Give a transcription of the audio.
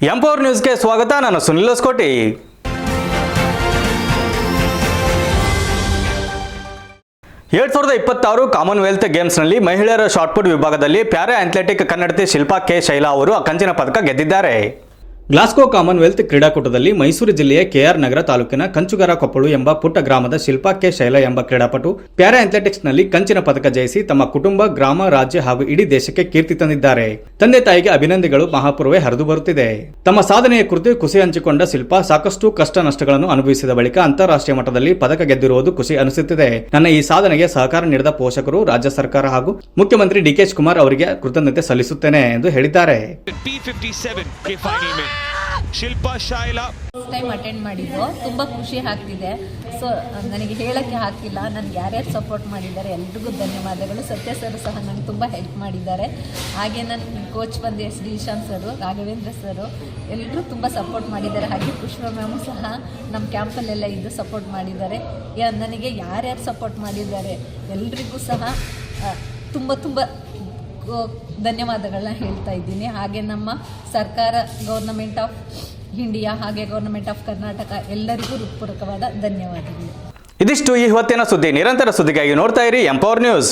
Empower ನ್ಯೂಸ್ಗೆ ಸ್ವಾಗತ. ನಾನು ಸುನಿಲ್ ಹೊಸಕೋಟಿ. ಎರಡ್ 2026 ಕಾಮನ್ವೆಲ್ತ್ ಗೇಮ್ಸ್ನಲ್ಲಿ ಮಹಿಳೆಯರ ಶಾಟ್ಪುಟ್ ವಿಭಾಗದಲ್ಲಿ ಪ್ಯಾರಾ ಅಥ್ಲೆಟಿಕ್ ಕನ್ನಡತಿ ಶಿಲ್ಪಾ ಕೆ ಶೈಲಾ ಅವರು ಕಂಚಿನ ಪದಕ ಗೆದ್ದಿದ್ದಾರೆ. ಗ್ಲಾಸ್ಗೋ ಕಾಮನ್ವೆಲ್ತ್ ಕ್ರೀಡಾಕೂಟದಲ್ಲಿ ಮೈಸೂರು ಜಿಲ್ಲೆಯ ಕೆಆರ್ ನಗರ ತಾಲೂಕಿನ ಕಂಚುಗಾರ ಕೊಪ್ಪಳು ಎಂಬ ಪುಟ್ಟ ಗ್ರಾಮದ ಶಿಲ್ಪಾ ಕೆ ಶೈಲಾ ಎಂಬ ಕ್ರೀಡಾಪಟು ಪ್ಯಾರಾ ಅಥ್ಲೆಟಿಕ್ಸ್ನಲ್ಲಿ ಕಂಚಿನ ಪದಕ ಜಯಿಸಿ ತಮ್ಮ ಕುಟುಂಬ, ಗ್ರಾಮ, ರಾಜ್ಯ ಹಾಗೂ ಇಡೀ ದೇಶಕ್ಕೆ ಕೀರ್ತಿ ತಂದಿದ್ದಾರೆ. ತಂದೆ ತಾಯಿಗೆ ಅಭಿನಂದನೆಗಳು ಮಹಾಪೂರ್ವೇ ಹರಿದು ಬರುತ್ತಿದೆ. ತಮ್ಮ ಸಾಧನೆಯ ಕುರಿತು ಖುಷಿ ಹಂಚಿಕೊಂಡ ಶಿಲ್ಪಾ, ಸಾಕಷ್ಟು ಕಷ್ಟ ನಷ್ಟಗಳನ್ನು ಅನುಭವಿಸಿದ ಬಳಿಕ ಅಂತಾರಾಷ್ಟ್ರೀಯ ಮಟ್ಟದಲ್ಲಿ ಪದಕ ಗೆದ್ದಿರುವುದು ಖುಷಿ ಅನಿಸುತ್ತಿದೆ. ನನ್ನ ಈ ಸಾಧನೆಗೆ ಸಹಕಾರ ನೀಡಿದ ಪೋಷಕರು, ರಾಜ್ಯ ಸರ್ಕಾರ ಹಾಗೂ ಮುಖ್ಯಮಂತ್ರಿ ಡಿ.ಕೆ. ಶಿವಕುಮಾರ್ ಅವರಿಗೆ ಕೃತಜ್ಞತೆ ಸಲ್ಲಿಸುತ್ತೇನೆ ಎಂದು ಹೇಳಿದ್ದಾರೆ. ಶಿಲ್ಪಾ ಶೈಲಾ ಟೈಮ್ ಅಟೆಂಡ್ ಮಾಡಿದ್ದು ತುಂಬ ಖುಷಿ ಆಗ್ತಿದೆ. ಸೊ ನನಗೆ ಹೇಳೋಕ್ಕೆ ಆಗ್ತಿಲ್ಲ. ನನಗೆ ಯಾರ್ಯಾರು ಸಪೋರ್ಟ್ ಮಾಡಿದ್ದಾರೆ ಎಲ್ರಿಗೂ ಧನ್ಯವಾದಗಳು. ಸತ್ಯ ಸರ್ ಸಹ ನನಗೆ ತುಂಬ ಹೆಲ್ಪ್ ಮಾಡಿದ್ದಾರೆ. ಹಾಗೆ ನನ್ನ ಕೋಚ್ ಬಂದು ಎಸ್ ಡಿ ಇಶಾಂತ್ ಸರು, ರಾಘವೇಂದ್ರ ಸರು ಎಲ್ಲರೂ ತುಂಬ ಸಪೋರ್ಟ್ ಮಾಡಿದ್ದಾರೆ. ಹಾಗೆ ಪುಷ್ಪ ಮ್ಯಾಮು ಸಹ ನಮ್ಮ ಕ್ಯಾಂಪಲ್ಲೆಲ್ಲ ಇದ್ದು ಸಪೋರ್ಟ್ ಮಾಡಿದ್ದಾರೆ. ನನಗೆ ಯಾರ್ಯಾರು ಸಪೋರ್ಟ್ ಮಾಡಿದ್ದಾರೆ ಎಲ್ರಿಗೂ ಸಹ ತುಂಬ ಧನ್ಯವಾದಗಳನ್ನ ಹೇಳ್ತಾ ಇದ್ದೀನಿ. ಹಾಗೆ ನಮ್ಮ ಸರ್ಕಾರ, ಗೌರ್ನಮೆಂಟ್ ಆಫ್ ಇಂಡಿಯಾ ಹಾಗೆ ಗೌರ್ನಮೆಂಟ್ ಆಫ್ ಕರ್ನಾಟಕ ಎಲ್ಲರಿಗೂ ಹೃತ್ಪೂರ್ವಕವಾದ ಧನ್ಯವಾದಗಳು. ಇದಿಷ್ಟು ಈ ಹೊತ್ತಿನ ಸುದ್ದಿ. ನಿರಂತರ ಸುದ್ದಿಗಾಗಿ ನೋಡ್ತಾ ಇರಿ ಎಂಪವರ್ ನ್ಯೂಸ್.